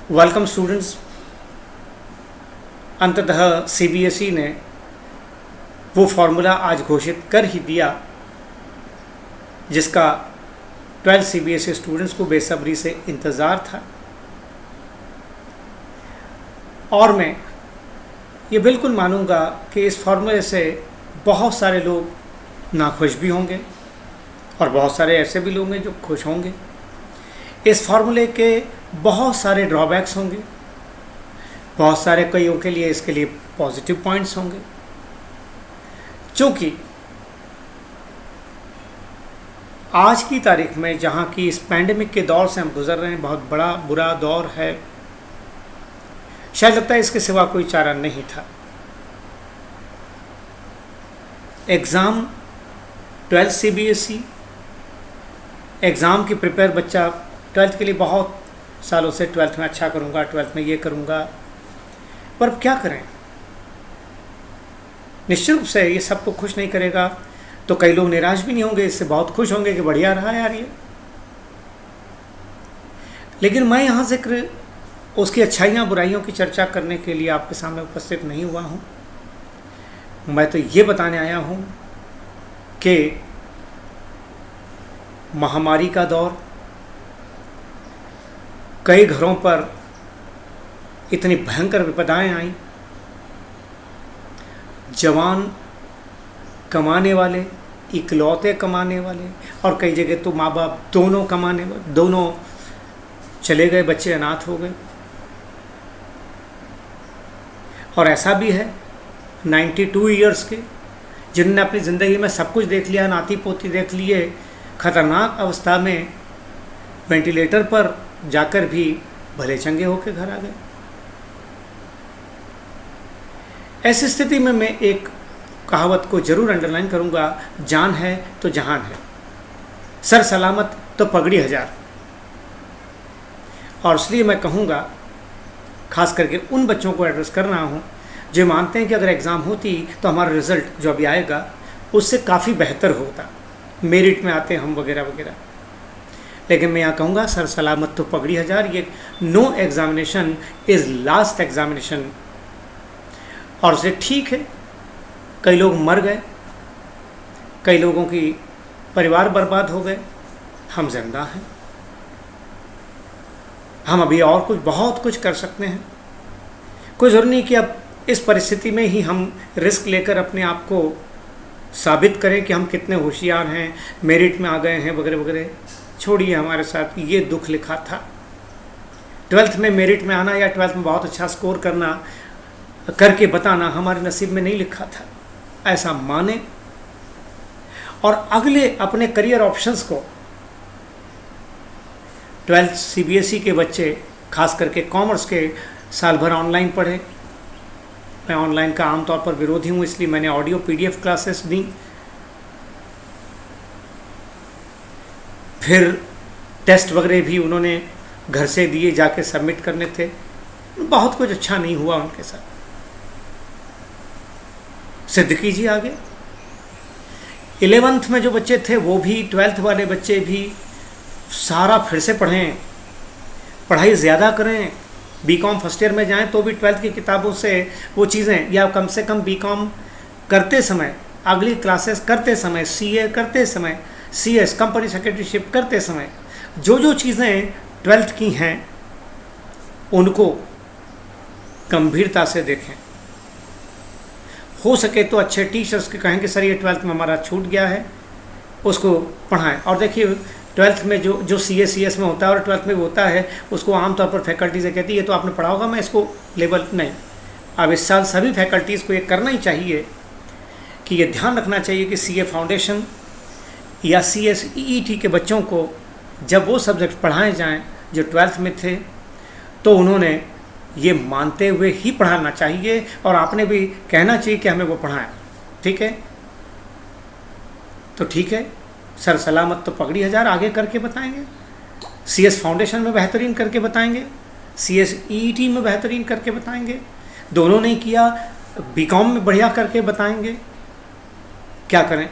Welcome students. अंततः CBSE ने वो फार्मूला आज घोषित कर ही दिया जिसका 12 सीबीएसई स्टूडेंट्स को बेसब्री से इंतज़ार था। और मैं ये बिल्कुल मानूंगा कि इस फार्मूले से बहुत सारे लोग नाखुश भी होंगे और बहुत सारे ऐसे भी लोग हैं जो खुश होंगे। इस फार्मूले के बहुत सारे ड्रॉबैक्स होंगे, बहुत सारे कईयों के लिए इसके लिए पॉजिटिव पॉइंट्स होंगे। क्योंकि आज की तारीख में जहाँ की इस पैंडेमिक के दौर से हम गुजर रहे हैं, बहुत बड़ा बुरा दौर है, शायद लगता है इसके सिवा कोई चारा नहीं था। एग्ज़ाम 12 सीबीएसई एग्ज़ाम की प्रिपेयर बच्चा 12th के लिए बहुत सालों से 12th में अच्छा करूँगा, 12th में ये करूँगा, पर अब क्या करें। निश्चित रूप से ये सबको खुश नहीं करेगा, तो कई लोग निराश भी नहीं होंगे, इससे बहुत खुश होंगे कि बढ़िया रहा यार ये। लेकिन मैं यहाँ जिक्र उसकी अच्छाइयाँ बुराइयों की चर्चा करने के लिए आपके सामने उपस्थित नहीं हुआ हूँ। मैं तो ये बताने आया हूँ कि महामारी का दौर, कई घरों पर इतनी भयंकर विपदाएं आई, जवान कमाने वाले, इकलौते कमाने वाले, और कई जगह तो माँ बाप दोनों कमाने वाले, दोनों चले गए, बच्चे अनाथ हो गए। और ऐसा भी है 92 ईयर्स के जिन्होंने अपनी ज़िंदगी में सब कुछ देख लिया, नाती पोती देख लिए, खतरनाक अवस्था में वेंटिलेटर पर जाकर भी भले चंगे होकर घर आ गए। ऐसी स्थिति में मैं एक कहावत को जरूर अंडरलाइन करूंगा, जान है तो जहान है, सर सलामत तो पगड़ी हजार। और इसलिए मैं कहूँगा, खास करके उन बच्चों को एड्रेस कर रहा हूँ जो मानते हैं कि अगर एग्ज़ाम होती तो हमारा रिज़ल्ट जो अभी आएगा उससे काफ़ी बेहतर होता, मेरिट में आते हम वगैरह वगैरह। लेकिन मैं यहाँ कहूँगा, सर सलामत तो पगड़ी हजार। ये no examination is last examination. और उसे ठीक है, कई लोग मर गए, कई लोगों की परिवार बर्बाद हो गए, हम जिंदा हैं, हम अभी और कुछ बहुत कुछ कर सकते हैं। कोई ज़रूरी नहीं कि अब इस परिस्थिति में ही हम रिस्क लेकर अपने आप को साबित करें कि हम कितने होशियार हैं, मेरिट में आ गए हैं वगैरह वगैरह। छोड़िए, हमारे साथ ये दुख लिखा था। 12th में मेरिट में आना या 12th में बहुत अच्छा स्कोर करना, करके बताना हमारे नसीब में नहीं लिखा था। ऐसा माने और अगले अपने करियर ऑप्शंस को 12th सीबीएसई के बच्चे, खास करके कॉमर्स के, साल भर ऑनलाइन पढ़े। मैं ऑनलाइन का आमतौर पर विरोधी हूँ, इसलिए मैंने ऑडियो पीडीएफ क्लासेस दी। फिर टेस्ट वगैरह भी उन्होंने घर से दिए, जाके सबमिट करने थे। बहुत कुछ अच्छा नहीं हुआ उनके साथ। सिद्ध कीजिए आगे। 11th में जो बच्चे थे वो भी, 12th वाले बच्चे भी सारा फिर से पढ़ें, पढ़ाई ज़्यादा करें। बीकॉम फर्स्ट ईयर में जाएं तो भी 12th की किताबों से वो चीज़ें, या कम से कम बीकॉम करते समय, अगली क्लासेस करते समय, सीए करते समय, सीएस कंपनी सेक्रेटरीशिप करते समय, जो जो चीज़ें 12th की हैं उनको गंभीरता से देखें। हो सके तो अच्छे टीचर्स के कहें कि सर ये 12th में हमारा छूट गया है, उसको पढ़ाएं। और देखिए, 12th में जो सीएस में होता है और 12th में होता है, उसको आमतौर पर फैकल्टी से कहती है तो आपने पढ़ा होगा, मैं इसको लेबल नहीं। अब इस साल सभी फैकल्टीज़ को ये करना ही चाहिए कि ये ध्यान रखना चाहिए कि सीए फाउंडेशन या CSEET के बच्चों को जब वो सब्जेक्ट पढ़ाए जाएं जो 12th में थे, तो उन्होंने ये मानते हुए ही पढ़ाना चाहिए और आपने भी कहना चाहिए कि हमें वो पढ़ाएं। ठीक है, तो ठीक है, सर सलामत तो पगड़ी हजार आगे करके बताएंगे, CS फाउंडेशन में बेहतरीन करके बताएंगे, CSEET में बेहतरीन करके बताएंगे, दोनों नहीं किया बीकॉम में बढ़िया करके बताएंगे। क्या करें?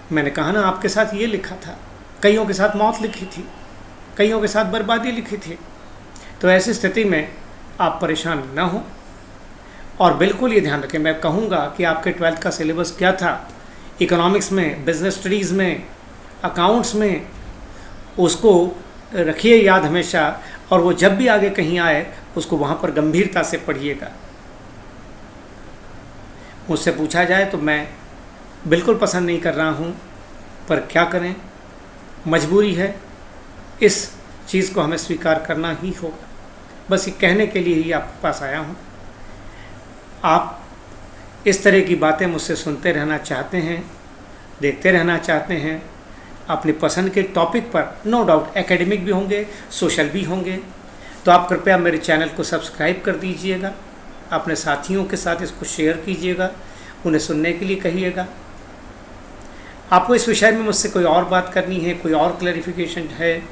मैंने कहा ना, आपके साथ ये लिखा था, कईयों के साथ मौत लिखी थी, कईयों के साथ बर्बादी लिखी थी। तो ऐसी स्थिति में आप परेशान ना हो और बिल्कुल ये ध्यान रखें, मैं कहूँगा कि आपके 12th का सिलेबस क्या था, इकोनॉमिक्स में, बिजनेस स्टडीज़ में, अकाउंट्स में, उसको रखिए याद हमेशा, और वो जब भी आगे कहीं आए उसको वहाँ पर गंभीरता से पढ़िएगा। मुझसे पूछा जाए तो मैं बिल्कुल पसंद नहीं कर रहा हूँ, पर क्या करें, मजबूरी है, इस चीज़ को हमें स्वीकार करना ही होगा। बस ये कहने के लिए ही आपके पास आया हूँ। आप इस तरह की बातें मुझसे सुनते रहना चाहते हैं, देखते रहना चाहते हैं, अपनी पसंद के टॉपिक पर, नो डाउट एकेडमिक भी होंगे, सोशल भी होंगे, तो आप कृपया मेरे चैनल को सब्सक्राइब कर दीजिएगा, अपने साथियों के साथ इसको शेयर कीजिएगा, उन्हें सुनने के लिए कहिएगा। आपको इस विषय में मुझसे कोई और बात करनी है, कोई और क्लैरिफिकेशन है,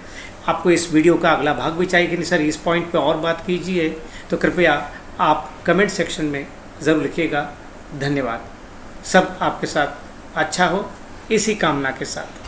आपको इस वीडियो का अगला भाग भी चाहिए कि नहीं सर इस पॉइंट पे और बात कीजिए, तो कृपया आप कमेंट सेक्शन में ज़रूर लिखिएगा। धन्यवाद। सब आपके साथ अच्छा हो, इसी कामना के साथ।